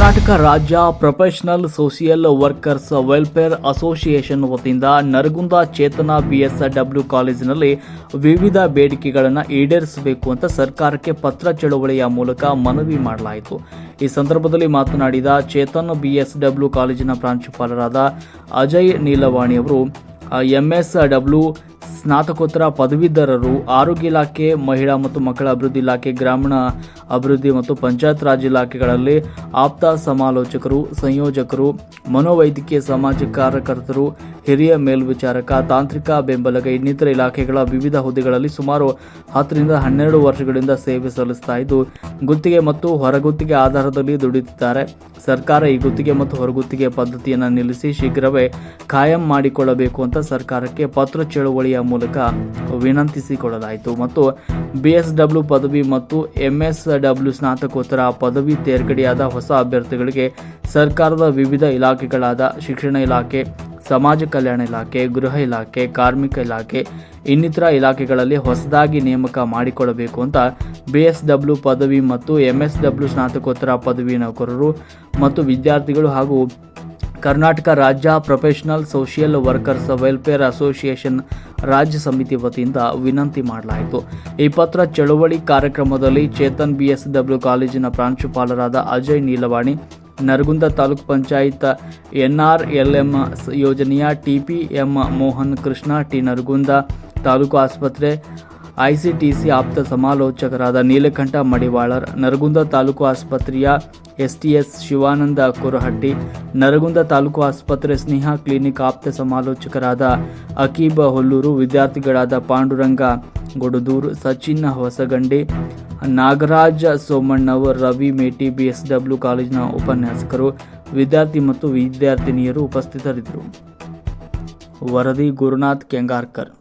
ಕರ್ನಾಟಕ ರಾಜ್ಯ professional social workers welfare association ವತಿಯಿಂದ ನರಗುಂದ ಚೇತನ BSW ಕಾಲೇಜಿನಲ್ಲಿ ವಿವಿಧ ಬೇಡಿಕೆಗಳನ್ನು ಈಡೇರಿಸಬೇಕು ಅಂತ ಸರ್ಕಾರಕ್ಕೆ ಪತ್ರ ಚಳವಳಿಯ ಮೂಲಕ ಮನವಿ ಮಾಡಲಾಯಿತು. ಈ ಸಂದರ್ಭದಲ್ಲಿ ಮಾತನಾಡಿದ ಚೇತನ್ ಬಿಎಸ್ಡಬ್ಲ್ಯೂ ಕಾಲೇಜಿನ ಪ್ರಾಂಶುಪಾಲರಾದ ಅಜಯ್ ನೀಲವಾಣಿ ಅವರು ಎಂಎಸ್ಡಬ್ಲ್ಯೂ ಸ್ನಾತಕೋತ್ತರ ಪದವೀಧರರು, ಆರೋಗ್ಯ ಇಲಾಖೆ, ಮಹಿಳಾ ಮತ್ತು ಮಕ್ಕಳ ಅಭಿವೃದ್ಧಿ ಇಲಾಖೆ, ಗ್ರಾಮೀಣ ಅಭಿವೃದ್ಧಿ ಮತ್ತು ಪಂಚಾಯತ್ ರಾಜ್ ಇಲಾಖೆಗಳಲ್ಲಿ ಆಪ್ತ ಸಮಾಲೋಚಕರು, ಸಂಯೋಜಕರು, ಮನೋವೈದ್ಯಕೀಯ ಸಮಾಜ ಕಾರ್ಯಕರ್ತರು, ಹಿರಿಯ ಮೇಲ್ವಿಚಾರಕ, ತಾಂತ್ರಿಕ ಬೆಂಬಲಗ ಇನ್ನಿತರ ಇಲಾಖೆಗಳ ವಿವಿಧ ಹುದ್ದೆಗಳಲ್ಲಿ ಸುಮಾರು 10 ರಿಂದ 12 ವರ್ಷಗಳಿಂದ ಸೇವೆ ಸಲ್ಲಿಸ್ತಾ ಇದ್ದು ಗುತ್ತಿಗೆ ಮತ್ತು ಹೊರಗುತ್ತಿಗೆ ಆಧಾರದಲ್ಲಿ ದುಡಿಯುತ್ತಿದ್ದಾರೆ. ಸರ್ಕಾರ ಈ ಗುತ್ತಿಗೆ ಮತ್ತು ಹೊರಗುತ್ತಿಗೆ ಪದ್ಧತಿಯನ್ನು ನಿಲ್ಲಿಸಿ ಶೀಘ್ರವೇ ಕಾಯಂ ಮಾಡಿಕೊಳ್ಳಬೇಕು ಅಂತ ಸರ್ಕಾರಕ್ಕೆ ಪತ್ರ ಚಳವಳಿಯ ಮೂಲಕ ವಿನಂತಿಸಿಕೊಳ್ಳಲಾಯಿತು. ಮತ್ತು ಬಿಎಸ್ಡಬ್ಲ್ಯೂ ಪದವಿ ಮತ್ತು ಎಂಎಸ್ಡಬ್ಲ್ಯೂ ಸ್ನಾತಕೋತ್ತರ ಪದವಿ ತೇರ್ಗಡೆಯಾದ ಹೊಸ ಅಭ್ಯರ್ಥಿಗಳಿಗೆ ಸರ್ಕಾರದ ವಿವಿಧ ಇಲಾಖೆಗಳಾದ ಶಿಕ್ಷಣ ಇಲಾಖೆ, ಸಮಾಜ ಕಲ್ಯಾಣ ಇಲಾಖೆ, ಗೃಹ ಇಲಾಖೆ, ಕಾರ್ಮಿಕ ಇಲಾಖೆ ಇನ್ನಿತರ ಇಲಾಖೆಗಳಲ್ಲಿ ಹೊಸದಾಗಿ ನೇಮಕ ಮಾಡಿಕೊಳ್ಳಬೇಕು ಅಂತ ಬಿಎಸ್ಡಬ್ಲ್ಯೂ ಪದವಿ ಮತ್ತು ಎಂಎಸ್ಡಬ್ಲ್ಯೂ ಸ್ನಾತಕೋತ್ತರ ಪದವಿ ನೌಕರರು ಮತ್ತು ವಿದ್ಯಾರ್ಥಿಗಳು ಹಾಗೂ ಕರ್ನಾಟಕ ರಾಜ್ಯ professional social workers welfare association ರಾಜ್ಯ ಸಮಿತಿ ವತಿಯಿಂದ ವಿನಂತಿ ಮಾಡಲಾಯಿತು. ಈ ಪತ್ರ ಚಳವಳಿ ಕಾರ್ಯಕ್ರಮದಲ್ಲಿ ಚೇತನ್ ಬಿಎಸ್ಡಬ್ಲ್ಯೂ ಕಾಲೇಜಿನ ಪ್ರಾಂಶುಪಾಲರಾದ ಅಜಯ್ ನೀಲವಾಣಿ, ನರಗುಂದ ತಾಲೂಕು ಪಂಚಾಯತ್ ಎನ್ಆರ್ಎಲ್ಎಂ ಯೋಜನೆಯ ಟಿಪಿಎಂ ಮೋಹನ್ ಕೃಷ್ಣ, ಟಿ ನರಗುಂದ ತಾಲೂಕು ಆಸ್ಪತ್ರೆ ಐಸಿಟಿಸಿ ಆಪ್ತ ಸಮಾಲೋಚಕರಾದ ನೀಲಕಂಠ ಮಡಿವಾಳರ್, ನರಗುಂದ ತಾಲೂಕು ಆಸ್ಪತ್ರೆಯ ಎಸ್ಟಿಎಸ್ ಶಿವಾನಂದ ಕುರಹಟ್ಟಿ, ನರಗುಂದ ತಾಲೂಕು ಆಸ್ಪತ್ರೆ ಸ್ನೇಹ ಕ್ಲಿನಿಕ್ ಆಪ್ತ ಸಮಾಲೋಚಕರಾದ ಅಕೀಬ ಹುಲ್ಲೂರು, ವಿದ್ಯಾರ್ಥಿಗಳಾದ ಪಾಂಡುರಂಗ ಗೊಡದೂರು, ಸಚಿನ್ ಹೊಸಗಂಡಿ, ನಾಗರಾಜ್ ಸೋಮಣ್ಣವರ್, ರವಿ ಮೇಟಿ, ಬಿಎಸ್ಡಬ್ಲ್ಯೂ ಕಾಲೇಜಿನ ಉಪನ್ಯಾಸಕರು, ವಿದ್ಯಾರ್ಥಿ ಮತ್ತು ವಿದ್ಯಾರ್ಥಿನಿಯರು ಉಪಸ್ಥಿತರಿದ್ದರು. ವರದಿ ಗುರುನಾಥ್ ಕೆಂಗಾರ್ಕರ್.